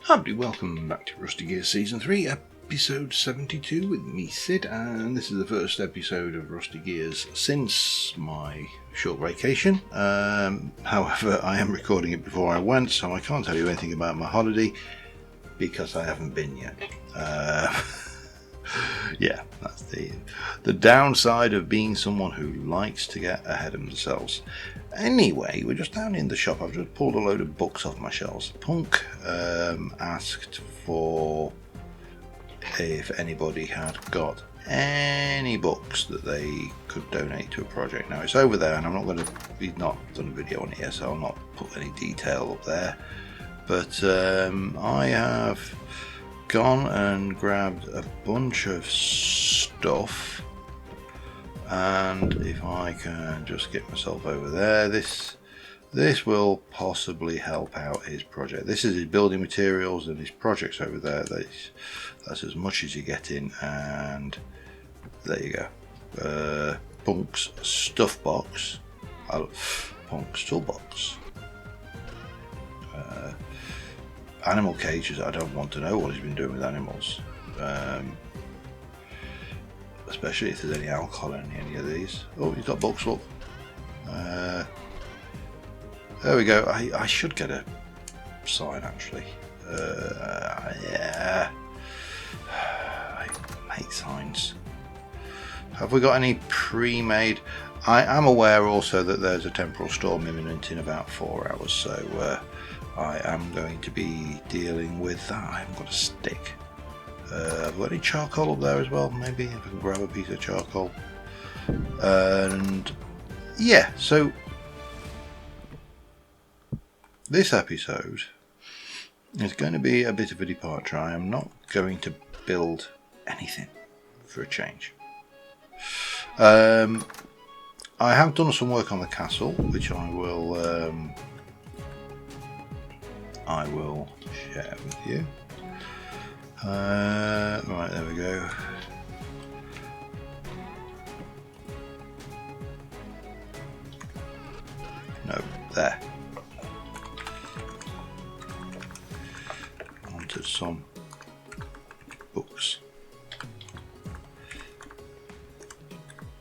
Howdy, welcome back to Rusty Gears Season 3, Episode 72 with me, Sid, and this is the first episode of Rusty Gears since my short vacation. However, I am recording it before I went, so I can't tell you anything about my holiday, because I haven't been yet. Yeah, that's the downside of being someone who likes to get ahead of themselves. Anyway, we're just down in the shop. I've just pulled a load of books off my shelves. Punk asked for if anybody had got any books that they could donate to a project. Now it's over there, and I'm not going to. He's not done a video on it yet, so I'll not put any detail up there. But I have gone and grabbed a bunch of stuff, and if I can just get myself over there, this will possibly help out his project. This is his building materials, and his project's over there. That's as much as you get in, and there you go. Punk's stuff box, Punk's toolbox. Animal cages. I don't want to know what he's been doing with animals, especially if there's any alcohol in any of these. Oh, he's got books, look. There we go. I should get a sign, actually. Yeah, I hate signs. Have we got any pre-made? I am aware also that there's a temporal storm imminent in about 4 hours, so I am going to be dealing with that. I haven't got a stick. I've got any charcoal up there as well, maybe, if I can grab a piece of charcoal. And yeah, so this episode is going to be a bit of a departure. I am not going to build anything for a change. I have done some work on the castle, which I will share with you. Right, there we go. No, there. Onto some books.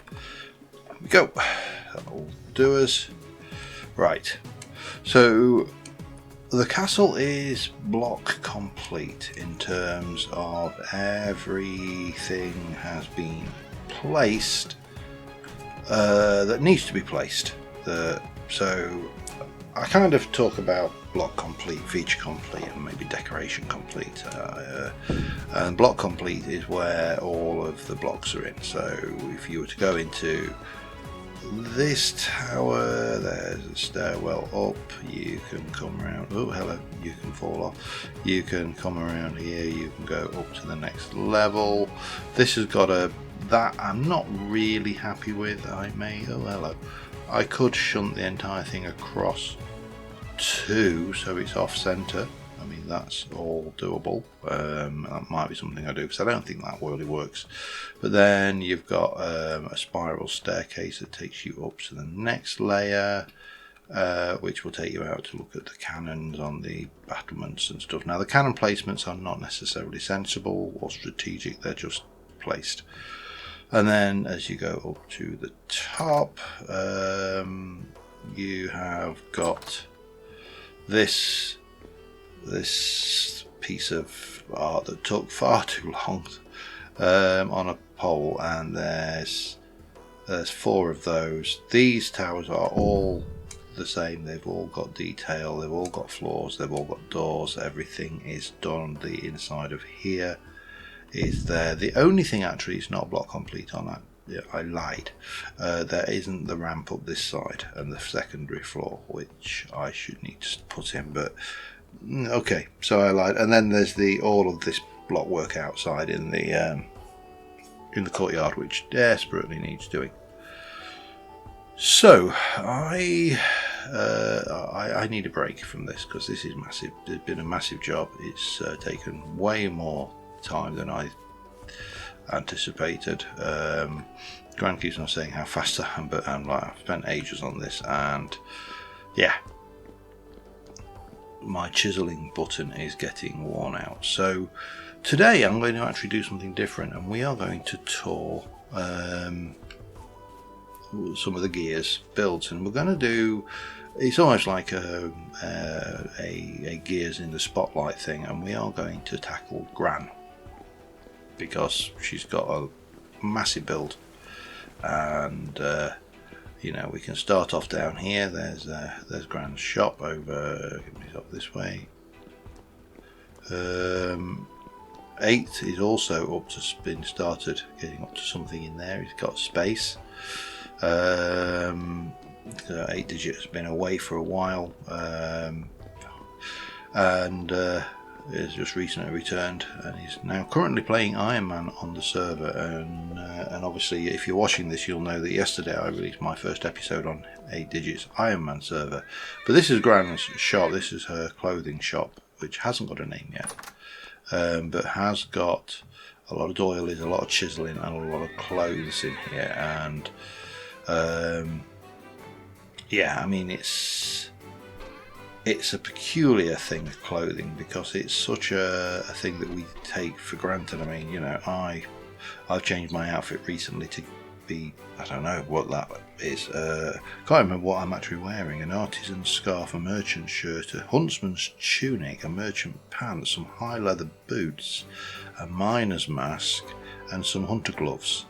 There we go. That'll do us. Right. So the castle is block complete in terms of everything has been placed that needs to be placed. So I kind of talk about block complete, feature complete, and maybe decoration complete. And block complete is where all of the blocks are in. So if you were to go into this tower, there's a stairwell up, you can come around, oh hello, you can fall off, you can come around here, you can go up to the next level. This has got that I'm not really happy with. Oh hello, I could shunt the entire thing across two so it's off center. I mean, that's all doable. That might be something I do, because I don't think that really works. But then you've got a spiral staircase that takes you up to the next layer, which will take you out to look at the cannons on the battlements and stuff. Now, the cannon placements are not necessarily sensible or strategic, they're just placed. And then as you go up to the top, you have got this piece of art that took far too long on a pole, and there's 4 of those. These towers are all the same. They've all got detail, they've all got floors, they've all got doors, everything is done. The inside of here is there. The only thing actually is not block complete on that. Yeah, I lied. There isn't the ramp up this side and the secondary floor, which I should need to put in, but okay, so I lied. And then there's all of this block work outside in the courtyard, which desperately needs doing. So I need a break from this, because this is massive. It's been a massive job. It's taken way more time than I anticipated. Gran keeps on saying how fast I am, but I've spent ages on this, and yeah, my chiseling button is getting worn out. So today I'm going to actually do something different, and we are going to tour some of the gears builds, and we're going to do, it's almost like a gears in the spotlight thing, and we are going to tackle Gran, because she's got a massive build. And you know, we can start off down here. There's Gran's shop over up this way. 8 is also up to been started, getting up to something in there. He's got space. 8 digit has been away for a while, and has just recently returned, and he's now currently playing Iron Man on the server. And obviously, if you're watching this, you'll know that yesterday I released my first episode on 8 digits Iron Man server. But this is Gran's shop. This is her clothing shop, which hasn't got a name yet, but has got a lot of doilies, a lot of chiseling, and a lot of clothes in here. And yeah, I mean, it's a peculiar thing of clothing, because it's such a thing that we take for granted. I mean, you know, I've changed my outfit recently to be, I don't know what that is, can't remember what I'm actually wearing: an artisan scarf, a merchant shirt, a huntsman's tunic, a merchant pants, some high leather boots, a miner's mask, and some hunter gloves,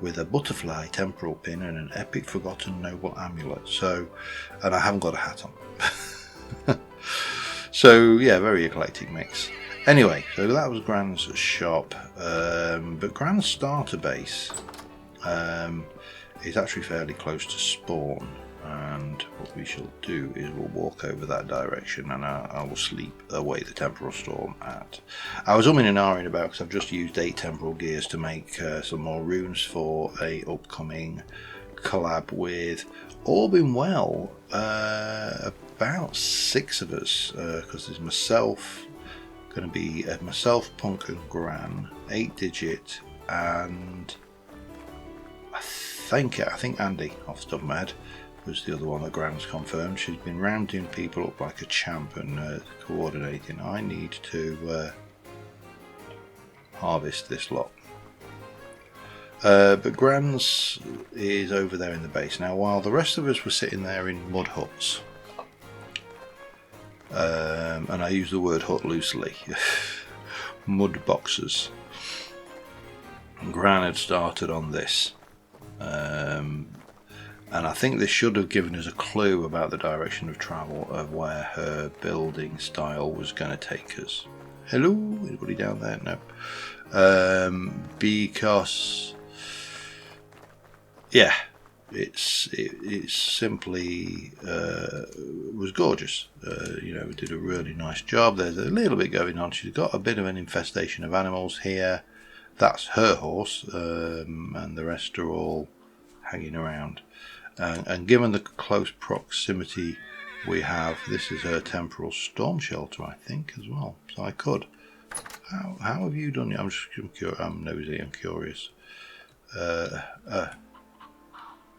with a butterfly temporal pin and an epic forgotten noble amulet. So, and I haven't got a hat on. So yeah, very eclectic mix. Anyway, so that was Gran's shop, but Gran's starter base is actually fairly close to spawn, and what we shall do is we'll walk over that direction, and I will sleep away the temporal storm at. I was umming and ahhing about, because I've just used 8 temporal gears to make some more runes for a upcoming collab with, all been well, about 6 of us, because there's myself, going to be myself, Punk and Gran, 8 digit, and I think Andy, off the top of my head, was the other one that Gran's confirmed. She's been rounding people up like a champ and coordinating. I need to harvest this lot. But Gran's is over there in the base. Now, while the rest of us were sitting there in mud huts, and I use the word hut loosely, mud boxes, Gran had started on this. And I think this should have given us a clue about the direction of travel of where her building style was going to take us. Hello, anybody down there? No. Because yeah, it's simply was gorgeous. You know, did a really nice job. There's a little bit going on. She's got a bit of an infestation of animals here. That's her horse, and the rest are all hanging around. And given the close proximity we have, this is her temporal storm shelter, I think, as well. So I could. How have you done it? I'm nosy. I'm curious.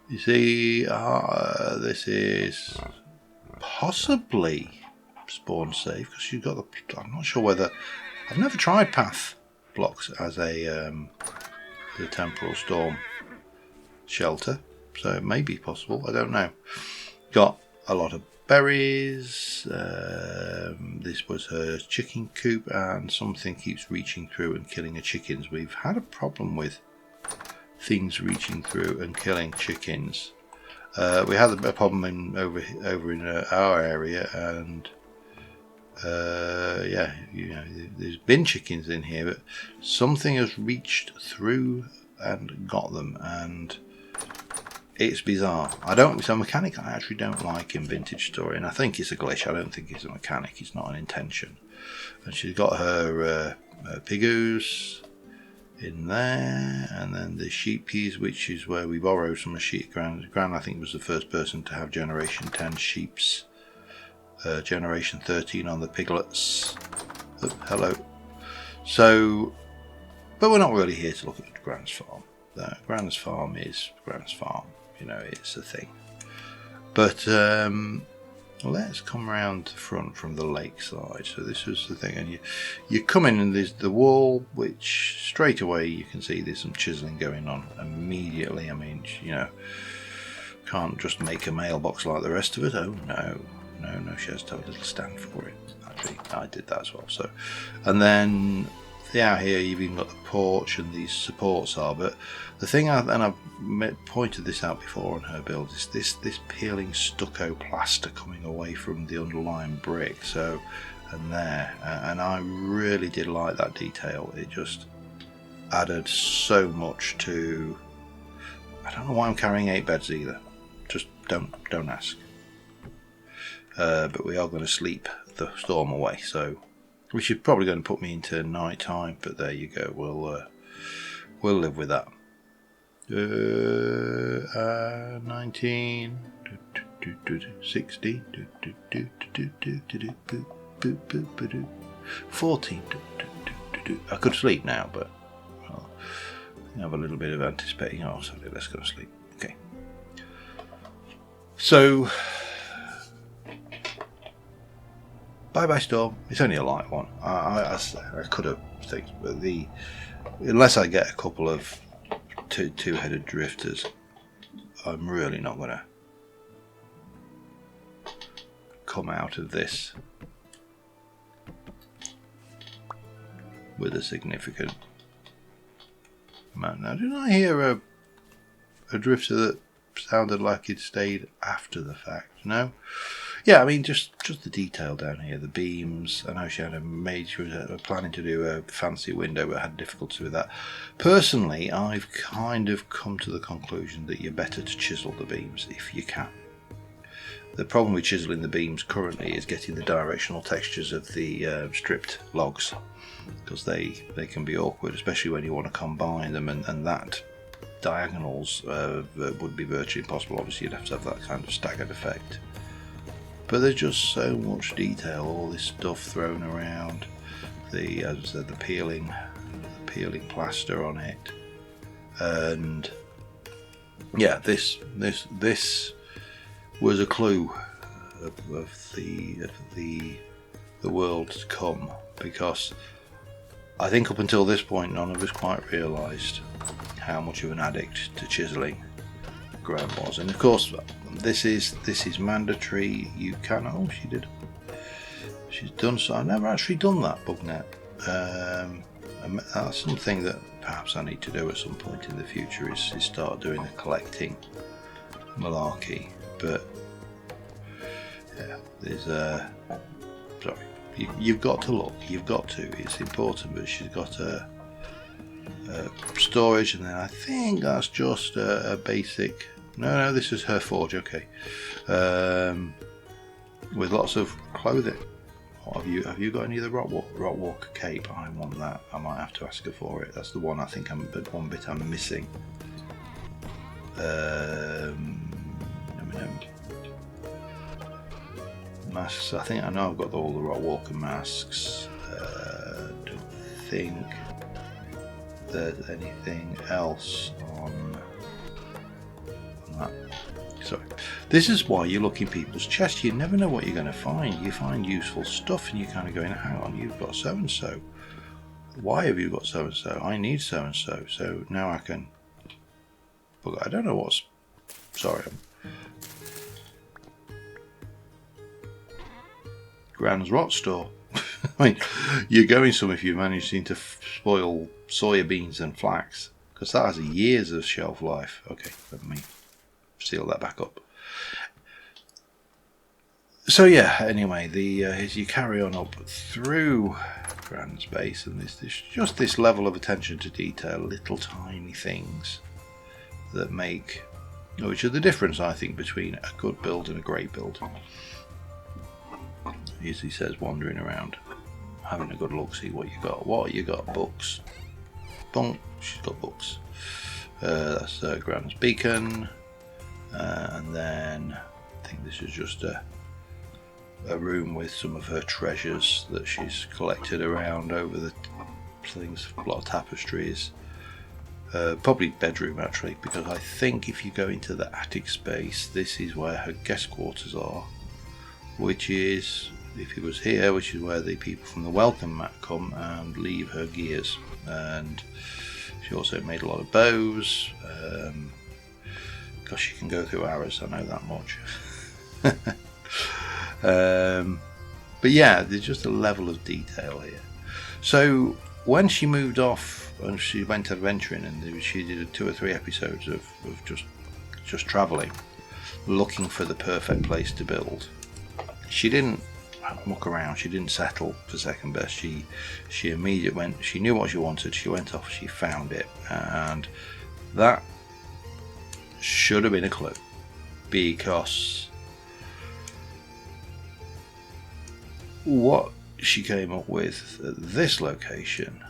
You see, this is possibly spawn safe, because she's got the. I'm not sure whether. I've never tried path blocks as a the temporal storm shelter, so it may be possible. I don't know. Got a lot of berries. This was her chicken coop, and something keeps reaching through and killing her chickens. We've had a problem with things reaching through and killing chickens. We had a problem over in our area, and yeah, you know, there's been chickens in here, but something has reached through and got them, and it's bizarre. It's a mechanic I actually don't like in Vintage Story, and I think it's a glitch. I don't think it's a mechanic. It's not an intention. And she's got her pigoos in there, and then the sheep peas, which is where we borrowed from a sheep. Gran, I think, was the first person to have Generation 10 sheeps. Generation 13 on the piglets. Oh, hello. So, but we're not really here to look at Gran's farm. Gran's farm is Gran's farm. You know, it's a thing. But let's come round the front from the lake side. So this was the thing, and you come in and there's the wall, which straight away you can see there's some chiseling going on immediately. I mean, you know, can't just make a mailbox like the rest of it. Oh no, she has to have a little stand for it. Actually, I did that as well. So, and then out here you've even got the porch and these supports are, but the thing, and I've pointed this out before on her build, is this peeling stucco plaster coming away from the underlying brick. So, and there, and I really did like that detail. It just added so much to. I don't know why I'm carrying 8 beds either. Just don't ask. But we are going to sleep the storm away, so which is probably going to put me into night time. But there you go. We'll live with that. 19, 16, 14. I could sleep now, but well, I have a little bit of anticipating. Oh, sorry, let's go to sleep. Okay. So, bye storm. It's only a light one. I could have things, but unless I get a couple of two-headed drifters, I'm really not going to come out of this with a significant amount. Now, didn't I hear a drifter that sounded like it stayed after the fact? No? Yeah, I mean, just the detail down here, the beams. I know she had she was planning to do a fancy window, but had difficulty with that. Personally, I've kind of come to the conclusion that you're better to chisel the beams if you can. The problem with chiseling the beams currently is getting the directional textures of the stripped logs, because they can be awkward, especially when you want to combine them, and that diagonals would be virtually impossible. Obviously, you'd have to have that kind of staggered effect. But there's just so much detail, all this stuff thrown around, as I said, the peeling plaster on it, and yeah, this was a clue of the world to come, because I think up until this point none of us quite realised how much of an addict to chiselling Gran was, and of course this is mandatory. You can. Oh, she did. She's done so. I've never actually done that bug net. That's something that perhaps I need to do at some point in the future. Is start doing the collecting malarkey. But yeah, there's sorry. You've got to look. You've got to. It's important. But she's got a storage, and then I think that's just a basic. No, this is her forge. Okay, with lots of clothing. What, have you got any of the Rockwalker cape? I want that. I might have to ask her for it. That's the one I think one bit I'm missing. Masks. I think I know I've got all the Rockwalker masks. Don't think there's anything else on that. Sorry. This is why you look in people's chests. You never know what you're going to find. You find useful stuff and you're kind of going, hang on, you've got so and so. Why have you got so and so? I need so and so. So now I can. But I don't know what's. Sorry. Grans Rot Store. I mean, you're going some if you manage to spoil soya beans and flax, because that has years of shelf life. Okay, let me seal that back up. So yeah, anyway, as you carry on up through Grans Base, and there's just this level of attention to detail, little tiny things that make, which are the difference, I think, between a good build and a great build. As he says, wandering around, having a good look, see what you got. What you got? Books. Bonk. She's got books. That's Gran's beacon, and then I think this is just a room with some of her treasures that she's collected around over the things. A lot of tapestries. Probably bedroom actually, because I think if you go into the attic space, this is where her guest quarters are. which is, if it was here, which is where the people from the welcome mat come and leave her gears. And she also made a lot of bows. Gosh, she can go through hours, I know that much. But yeah, there's just a level of detail here. So when she moved off and she went adventuring, and she did 2 or 3 episodes of just travelling, looking for the perfect place to build. She didn't muck around. She didn't settle for second best. She immediately went. She knew what she wanted. She went off. She found it, and that should have been a clue, because what she came up with at this location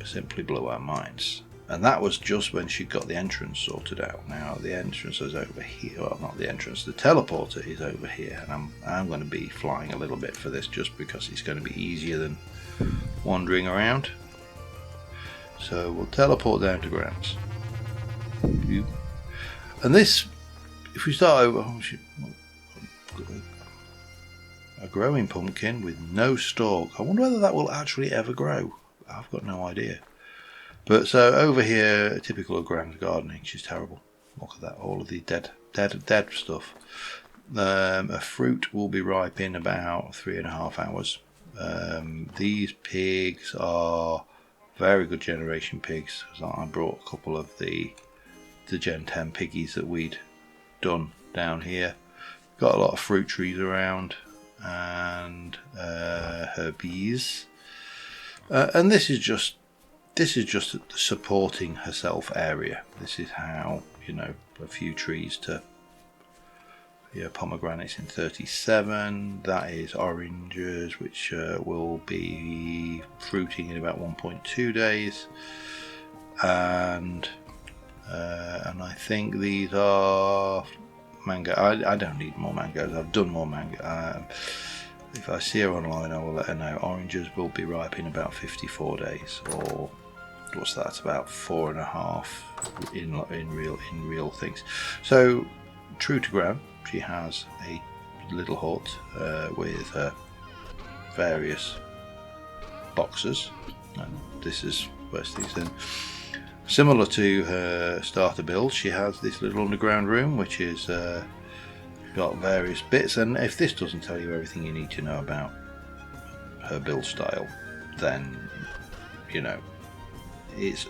simply blew our minds. And that was just when she got the entrance sorted out. Now the entrance is over here. Well, not the entrance. The teleporter is over here, and I'm going to be flying a little bit for this, just because it's going to be easier than wandering around. So we'll teleport down to Grans. And this, if we start over, a growing pumpkin with no stalk. I wonder whether that will actually ever grow. I've got no idea. But so over here, typical of Grans gardening, she's terrible. Look at that, all of the dead stuff. A fruit will be ripe in about 3.5 hours. These pigs are very good generation pigs. I brought a couple of the Gen 10 piggies that we'd done down here. Got a lot of fruit trees around, and her bees. And this is just supporting herself area. This is how, a few trees to, pomegranates in 37. That is oranges, which will be fruiting in about 1.2 days. And I think these are mango. I don't need more mangoes. I've done more mango. If I see her online, I will let her know. Oranges will be ripe in about 54 days, or what's that? About 4.5 in real things. So true to Gran, she has a little hut with various boxes, and this is where things in. Similar to her starter build, she has this little underground room, which is got various bits. And if this doesn't tell you everything you need to know about her build style, then it's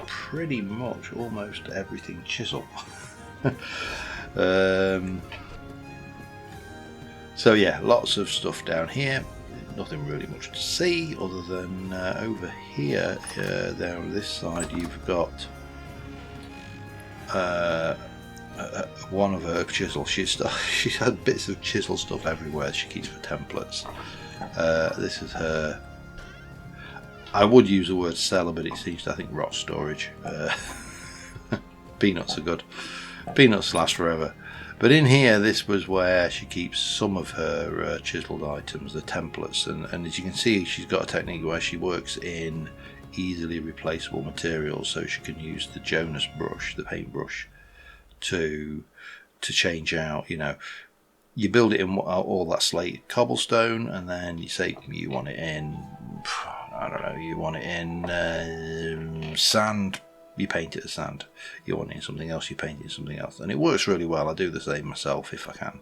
pretty much almost everything chisel. So yeah, lots of stuff down here. Nothing really much to see other than over here, there on this side, you've got one of her chisel. She's had bits of chisel stuff everywhere. She keeps for templates. This is her. I would use the word cellar, but it seems to, I think, rot storage. Peanuts are good. Peanuts last forever. But in here, this was where she keeps some of her chiseled items, the templates, and as you can see, she's got a technique where she works in easily replaceable materials, so she can use the Jonas brush, the paintbrush, to change out. You build it in all that slate cobblestone, and then you say you want it in, I don't know, you want it in sand. You paint it as sand. You want it in something else, you paint it in something else. And it works really well. I do the same myself if I can.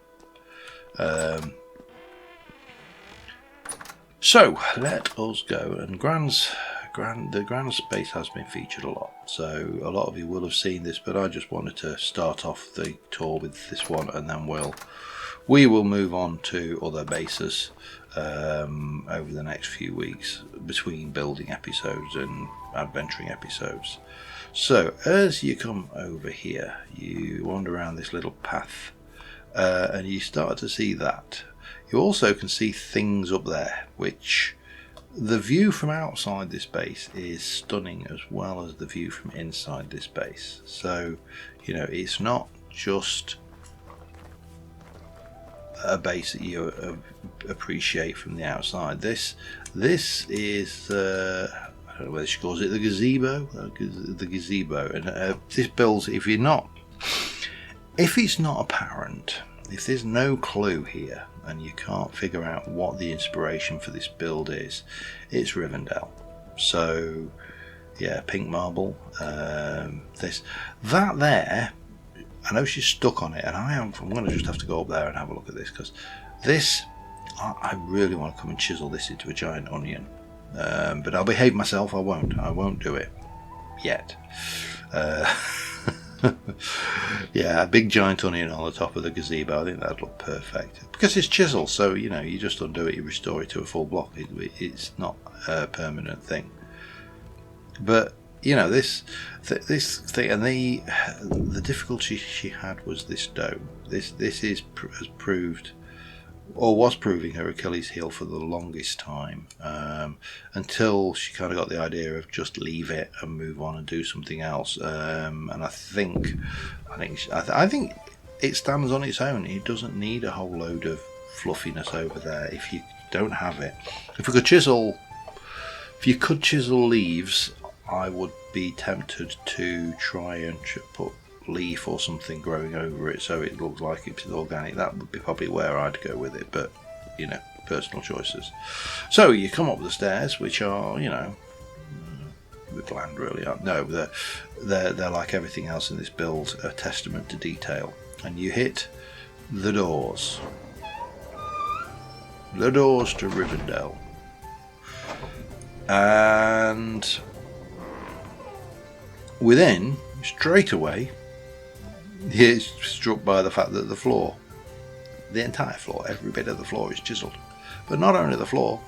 So, let us go. And the Grans Base has been featured a lot. So, a lot of you will have seen this, but I just wanted to start off the tour with this one, and then we will move on to other bases over the next few weeks, between building episodes and adventuring episodes. So as you come over here, you wander around this little path, and you start to see that. You also can see things up there, which the view from outside this base is stunning, as well as the view from inside this base. So it's not just a base that you appreciate from the outside. This is I don't know whether she calls it the gazebo, and this builds, if it's not apparent, if there's no clue here and you can't figure out what the inspiration for this build is, it's Rivendell. So yeah, pink marble. That there, I know she's stuck on it, and I'm going to just have to go up there and have a look at this, because this, I really want to come and chisel this into a giant onion. But I'll behave myself. I won't do it yet. Yeah, a big giant onion on the top of the gazebo. I think that'd look perfect, because it's chiseled, so you know, you just undo it, you restore it to a full block. It's not a permanent thing. But you know, this thing, and the difficulty she had was this dome. This has proved, or was proving, her Achilles heel for the longest time, until she kind of got the idea of just leave it and move on and do something else. And I think it stands on its own. It doesn't need a whole load of fluffiness over there if you don't have it. If you could chisel leaves, I would be tempted to try and put leaf or something growing over it so it looks like it's organic. That would be probably where I'd go with it, but you know, personal choices. So you come up the stairs, which are, you know, a bit bland really. No, they're like everything else in this build, a testament to detail. And you hit the doors to Rivendell, and within, straight away, you're struck by the fact that the entire floor, every bit of the floor is chiseled. But not only the floor,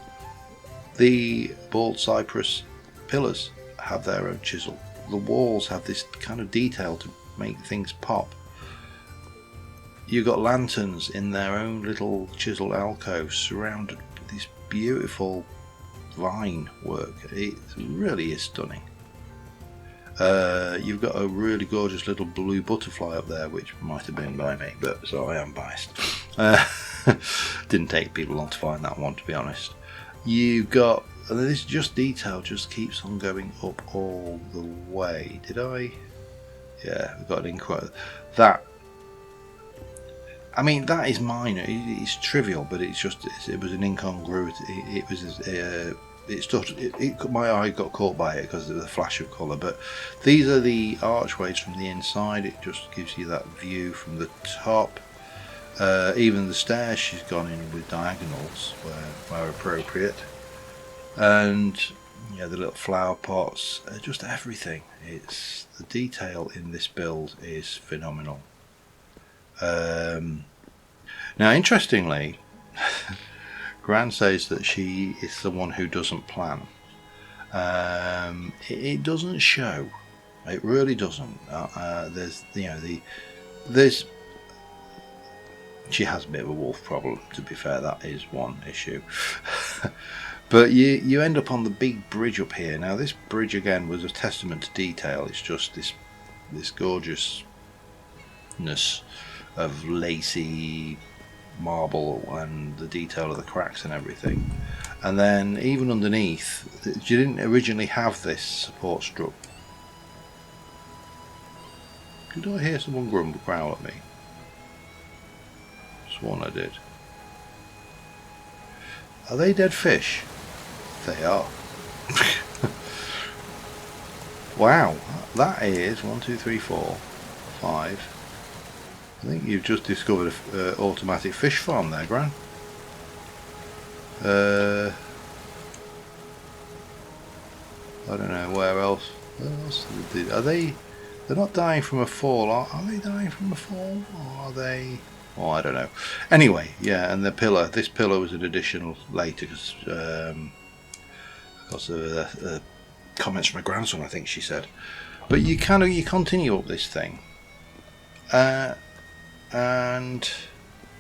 the bald cypress pillars have their own chisel. The walls have this kind of detail to make things pop. You've got lanterns in their own little chiseled alcoves surrounded with this beautiful vine work. It really is stunning. You've got a really gorgeous little blue butterfly up there, which might have been by me, but so I am biased. Didn't take people long to find that one, to be honest. You've got, and this just detail just keeps on going up all the way. Did I? Yeah, we've got an inquiry. That, I mean, that is minor. It's trivial, but it's just, it was an incongruity. It was my eye got caught by it because of the flash of colour. But these are the archways from the inside. It just gives you that view from the top. Even the stairs, she's gone in with diagonals where appropriate, and yeah, the little flower pots, just everything. It's the detail in this build is phenomenal. Now, interestingly, Gran says that she is the one who doesn't plan. It doesn't show. It really doesn't. There's she has a bit of a wolf problem, to be fair. That is one issue. But you end up on the big bridge up here. Now, this bridge again was a testament to detail. It's just this gorgeousness of lacy marble and the detail of the cracks and everything. And then even underneath, you didn't originally have this support strut. Did I hear someone growl at me? Sworn I did. Are they dead fish? They are. Wow, that is 1, 2, 3, 4, 5. I think you've just discovered an automatic fish farm there, Gran. I don't know where else. Are they? They're not dying from a fall. Are they dying from a fall, or are they? Oh, I don't know. Anyway, yeah, and the pillar. This pillar was an additional later because of comments from my grandson, I think she said. But you continue up this thing, and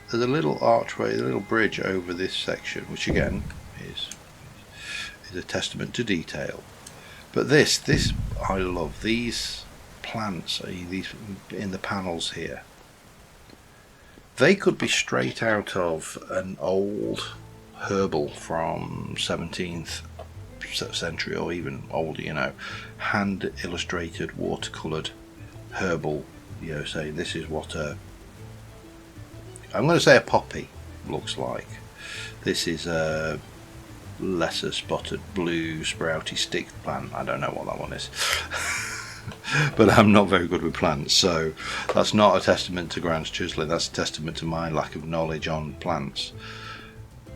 there's a little archway, a little bridge over this section, which again is a testament to detail. But this I love. These plants, these in the panels here, they could be straight out of an old herbal from 17th century or even older, hand illustrated, watercoloured herbal, saying this is what a I'm going to say a poppy looks like. This is a lesser spotted blue sprouty stick plant. I don't know what that one is. But I'm not very good with plants, so that's not a testament to Grans chiseling, that's a testament to my lack of knowledge on plants.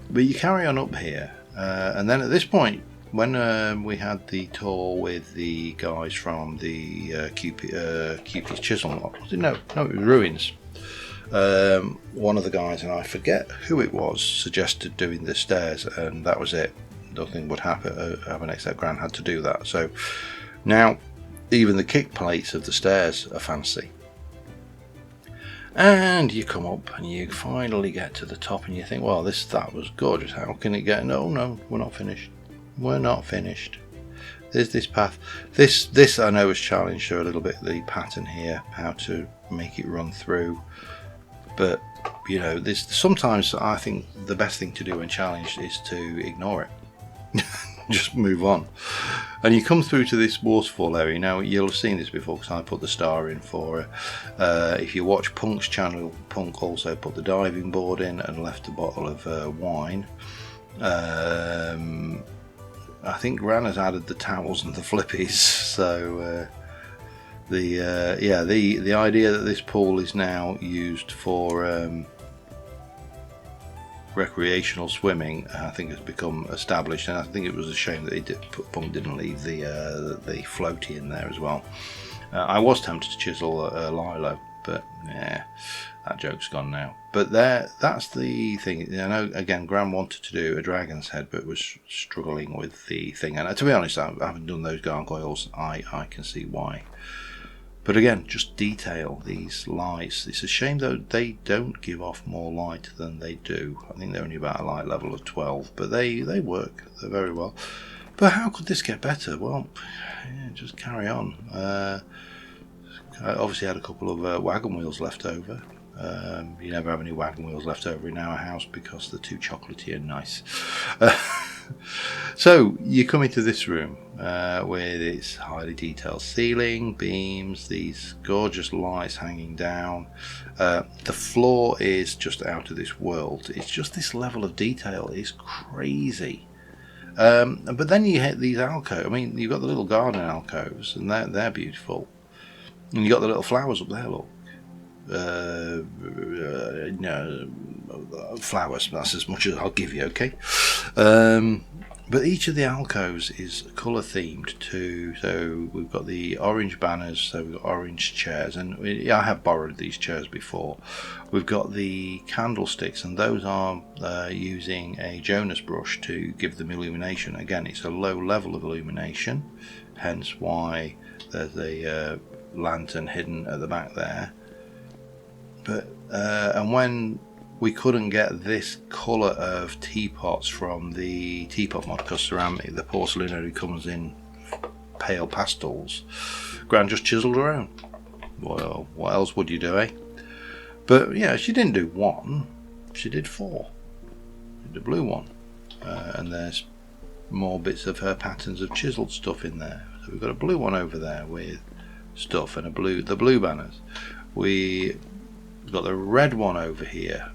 But you carry on up here, and then at this point, when we had the tour with the guys from the QP's chisel, no, it was Ruins. One of the guys, and I forget who it was, suggested doing the stairs, and that was it. Nothing would happen except Grant had to do that. So now even the kick plates of the stairs are fancy. And you come up and you finally get to the top and you think, well, that was gorgeous. How can it get? No, we're not finished. We're not finished. There's this path. This I know has challenged her a little bit, the pattern here, how to make it run through. But you know, sometimes I think the best thing to do when challenged is to ignore it. Just move on. And you come through to this waterfall area. Now you'll have seen this before because I put the star in for it. If you watch Punk's channel, Punk also put the diving board in and left a bottle of wine. I think Gran has added the towels and the flippies. So the idea that this pool is now used for recreational swimming, I think, has become established, and I think it was a shame that Punk didn't leave the floaty in there as well. I was tempted to chisel a Lilo, but yeah, that joke's gone now. But that's the thing. I know, again, Gran wanted to do a dragon's head, but was struggling with the thing. And to be honest, I haven't done those gargoyles. I can see why. But again, just detail these lights. It's a shame that they don't give off more light than they do. I think they're only about a light level of 12, but they work very well. But how could this get better? Well, yeah, just carry on. I obviously had a couple of wagon wheels left over. You never have any wagon wheels left over in our house because they're too chocolatey and nice. So you come into this room with its highly detailed ceiling, beams, these gorgeous lights hanging down. The floor is just out of this world. It's just this level of detail is crazy. But then you hit these alcoves. I mean, you've got the little garden alcoves, and they're beautiful. And you've got the little flowers up there, look. Flowers, that's as much as I'll give you, okay? But each of the alcoves is colour themed too. So we've got the orange banners, so we've got orange chairs, and I have borrowed these chairs before. We've got the candlesticks, and those are using a Jonas brush to give them illumination. Again, it's a low level of illumination, hence why there's a lantern hidden at the back there. But and when we couldn't get this colour of teapots from the teapot mod, because ceramic, the porcelain only comes in pale pastels, Gran just chiselled around. Well, what else would you do, eh? But yeah, she didn't do one, she did 4. She did a blue one, and there's more bits of her patterns of chiselled stuff in there. So we've got a blue one over there with stuff, and the blue banners. We've got the red one over here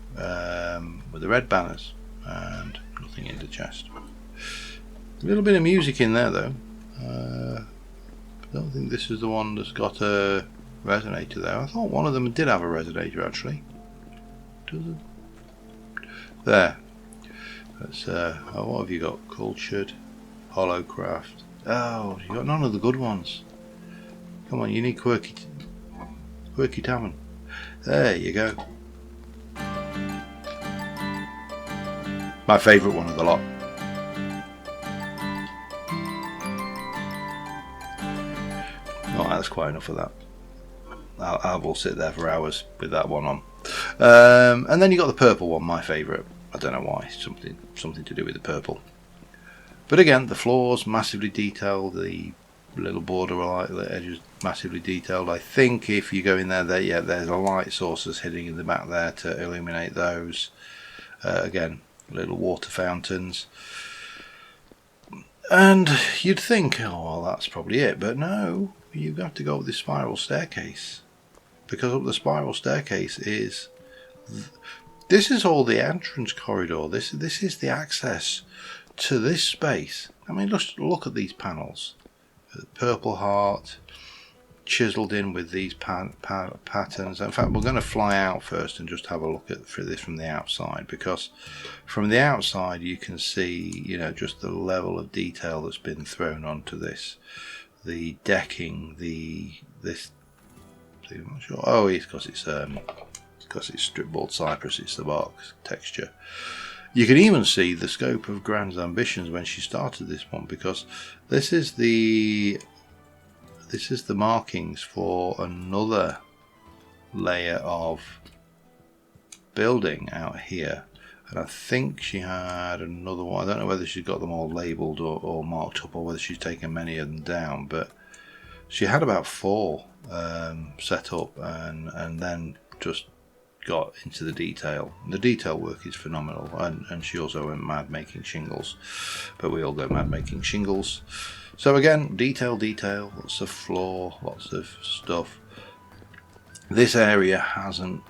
with the red banners and nothing in the chest. A little bit of music in there though. I don't think this is the one that's got a resonator there. I thought one of them did have a resonator actually. Does it? There. That's what have you got? Cultured, Hollowcraft. Oh, you got none of the good ones. Come on, you need Quirky Tavern. There you go. My favourite one of the lot. Oh, that's quite enough of that. I will sit there for hours with that one on. And then you got the purple one, my favourite. I don't know why. Something to do with the purple. But again, the floors massively detailed. The little border edges massively detailed. I think if you go in there, there's a light sources hitting in the back there to illuminate those. Again, little water fountains. And you'd think, oh well, that's probably it, but no, you have to go up this spiral staircase, because up the spiral staircase is This is all the entrance corridor. This is the access to this space. I mean, just look at these panels. Purple heart, chiseled in with these patterns. In fact, we're going to fly out first and just have a look at this from the outside, because from the outside you can see, you know, just the level of detail that's been thrown onto this. The decking, I'm not sure. Oh, it's because it's stripboard cypress. It's the bark texture. You can even see the scope of Grans' ambitions when she started this one, because this is the markings for another layer of building out here, and I think she had another one. I don't know whether she's got them all labelled or marked up, or whether she's taken many of them down, but she had about 4 set up, and then just got into the detail. The detail work is phenomenal, and she also went mad making shingles, but we all go mad making shingles. So again, detail, lots of floor, lots of stuff. This area hasn't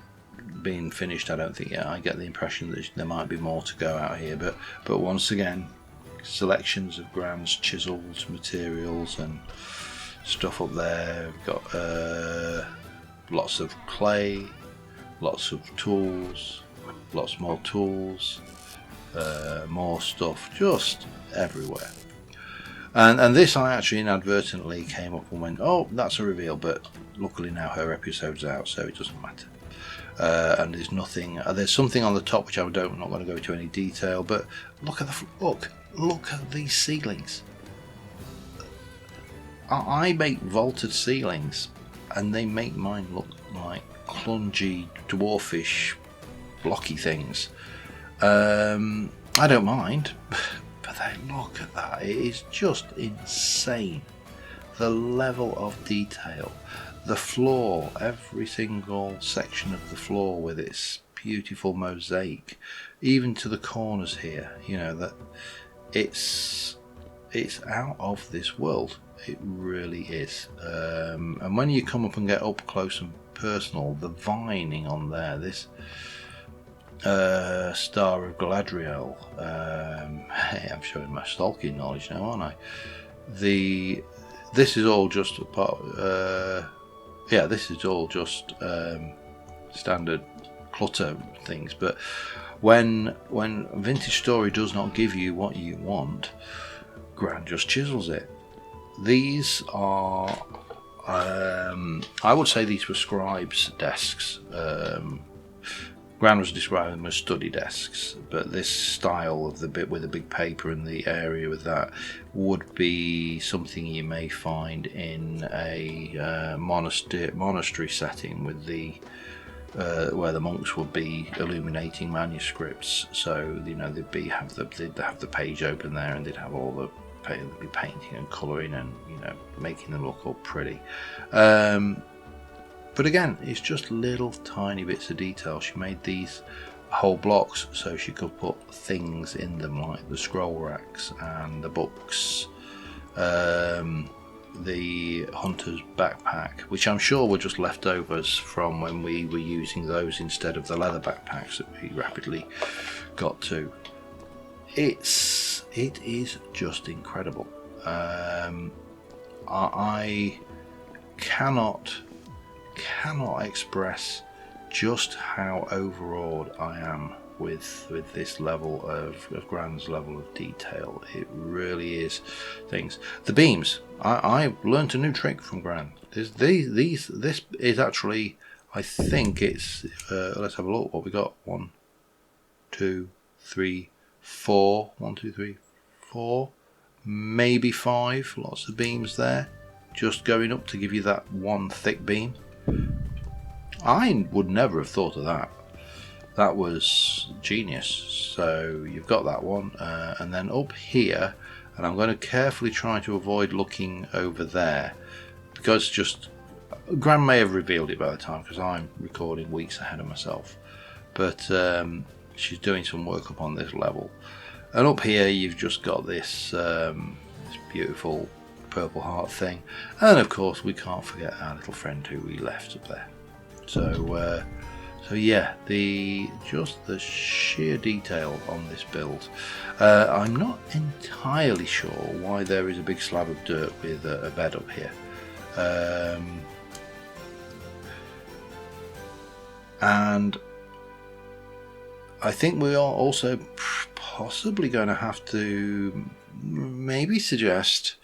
been finished, I don't think yet. I get the impression that there might be more to go out here, but once again, selections of Grans chiseled materials and stuff up there. We've got lots of clay, lots of tools, lots more tools, more stuff just everywhere. And this I actually inadvertently came up and went, oh, that's a reveal, but luckily now her episode's out, so it doesn't matter. And there's nothing. There's something on the top which I'm not going to go into any detail, but look at look at these ceilings. I make vaulted ceilings, and they make mine look like clungy, dwarfish, blocky things. I don't mind, but then look at that. It is just insane. The level of detail. The floor, every single section of the floor with its beautiful mosaic, even to the corners here, you know, that it's out of this world. It really is. And when you come up and get up close and personal, the vining on there, this Star of Galadriel, hey, I'm showing my Tolkien knowledge now, aren't I? This is all just a part. Yeah, this is all just standard clutter things. But when Vintage Story does not give you what you want, Gran just chisels it. These are, I would say these were scribes' desks. Gran was describing them as study desks, but this style of the bit with the big paper and the area with that would be something you may find in a monastery setting, with the where the monks would be illuminating manuscripts. So you know they'd have the page open there, and they'd have all the painting and colouring and making them look all pretty. But again, it's just little tiny bits of detail. She made these whole blocks so she could put things in them, like the scroll racks and the books, the hunter's backpack, which I'm sure were just leftovers from when we were using those instead of the leather backpacks that we rapidly got to. It is just incredible. I cannot express just how overawed I am with this level of Gran's level of detail. It really is things. The beams, I learned a new trick from Gran. This is actually, I think it's let's have a look what we got. 1 2 3 4 1 2 3 4, maybe 5. Lots of beams there, just going up to give you that one thick beam. I would never have thought of that. That was genius. So you've got that one, and then up here, and I'm going to carefully try to avoid looking over there, because just Gran may have revealed it by the time, because I'm recording weeks ahead of myself, but she's doing some work up on this level. And up here you've just got this beautiful purple heart thing, and of course we can't forget our little friend who we left up there. So So yeah, just the sheer detail on this build. I'm not entirely sure why there is a big slab of dirt with a bed up here. And I think we are also possibly going to have to maybe suggest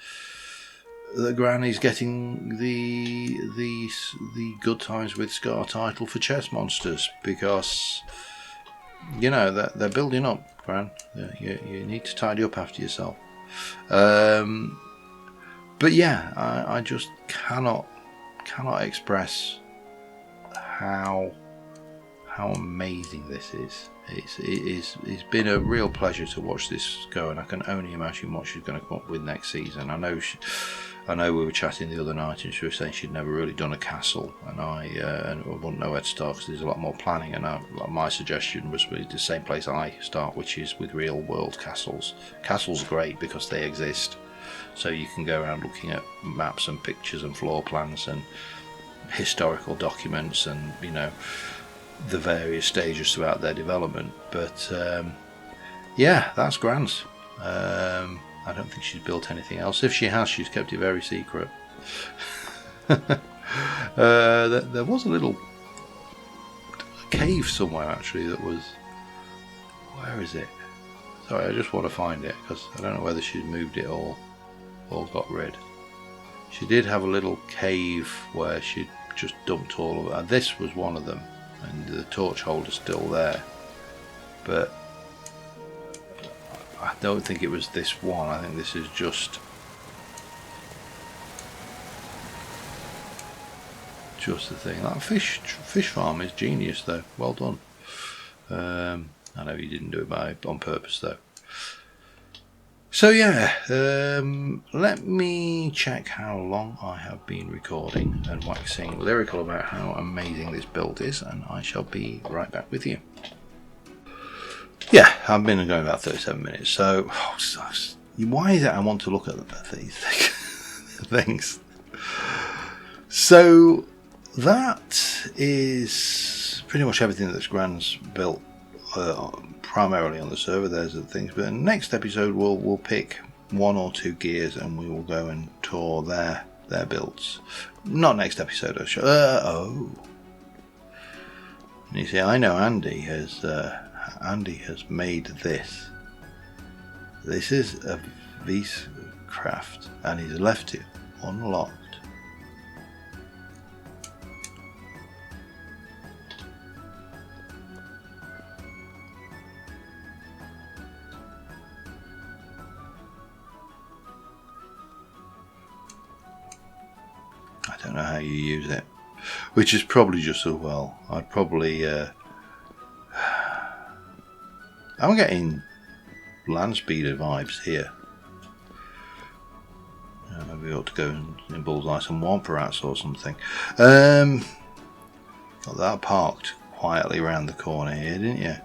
that Granny's getting the Good Times with Scar title for Chess Monsters, because you know that they're building up, Gran. You need to tidy up after yourself. But yeah, I just cannot express how amazing this is. It's been a real pleasure to watch this go, and I can only imagine what she's going to come up with next season. I know we were chatting the other night, and she was saying she'd never really done a castle, and I wouldn't know where to start because there's a lot more planning. And my suggestion was the same place I start, which is with real world castles. Castles are great because they exist, so you can go around looking at maps and pictures and floor plans and historical documents, and you know, the various stages throughout their development. But yeah, that's Grans. I don't think she's built anything else. If she has, she's kept it very secret. There was a little cave somewhere actually that was... Where is it? Sorry, I just want to find it because I don't know whether she's moved it or got rid. She did have a little cave where she'd just dumped all of it. This was one of them, and the torch holder's still there, but I don't think it was this one. I think this is just the thing. That fish farm is genius though. Well done. I know you didn't do it on purpose though. So yeah, let me check how long I have been recording and waxing lyrical about how amazing this build is, and I shall be right back with you. Yeah, I've been going about 37 minutes, so why is it I want to look at these things? So that is pretty much everything that's Grans built, primarily on the server. There's the things, but in the next episode we'll pick one or two gears and we will go and tour their builds. Not next episode, you see, I know Andy has made this. This is a Vise craft, and he's left it unlocked. I don't know how you use it, which is probably just as well. I'd probably I'm getting land speeder vibes here. Maybe we ought to go and bullseye some Wampa rats or something. Got that parked quietly around the corner here, didn't you?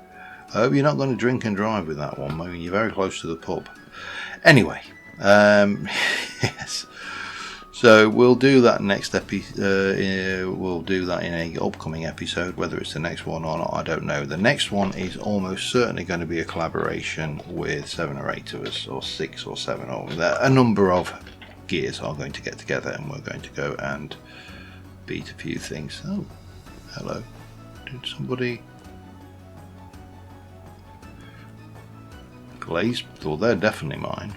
I hope you're not going to drink and drive with that one. I mean, you're very close to the pub. Anyway, yes. So we'll do that next we'll do that in an upcoming episode. Whether it's the next one or not, I don't know. The next one is almost certainly going to be a collaboration with 7 or 8 of us, or 6 or 7, or a number of gears are going to get together, and we're going to go and beat a few things. Oh, hello. Did somebody glaze? Well, they're definitely mine.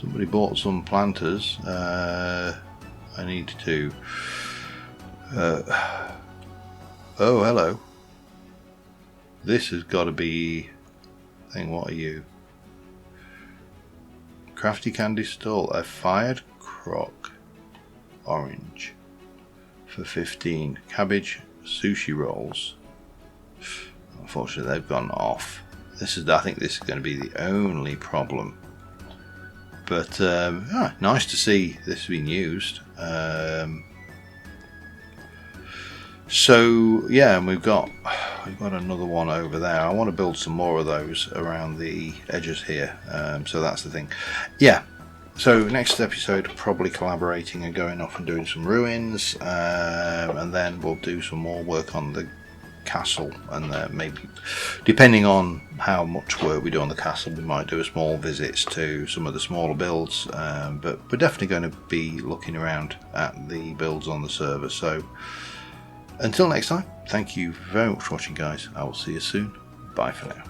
Somebody bought some planters. I need to... oh, hello. This has got to be... I think, what are you? Crafty Candy Stall. A fired crock orange for 15. Cabbage sushi rolls. Unfortunately, they've gone off. I think this is going to be the only problem. But nice to see this being used. So yeah, and we've got another one over there. I want to build some more of those around the edges here. So that's the thing. Yeah, So next episode, probably collaborating and going off and doing some ruins, and then we'll do some more work on the castle, and maybe, depending on how much work we do on the castle, we might do a small visits to some of the smaller builds, but we're definitely going to be looking around at the builds on the server. So until next time, thank you very much for watching, guys. I will see you soon. Bye for now.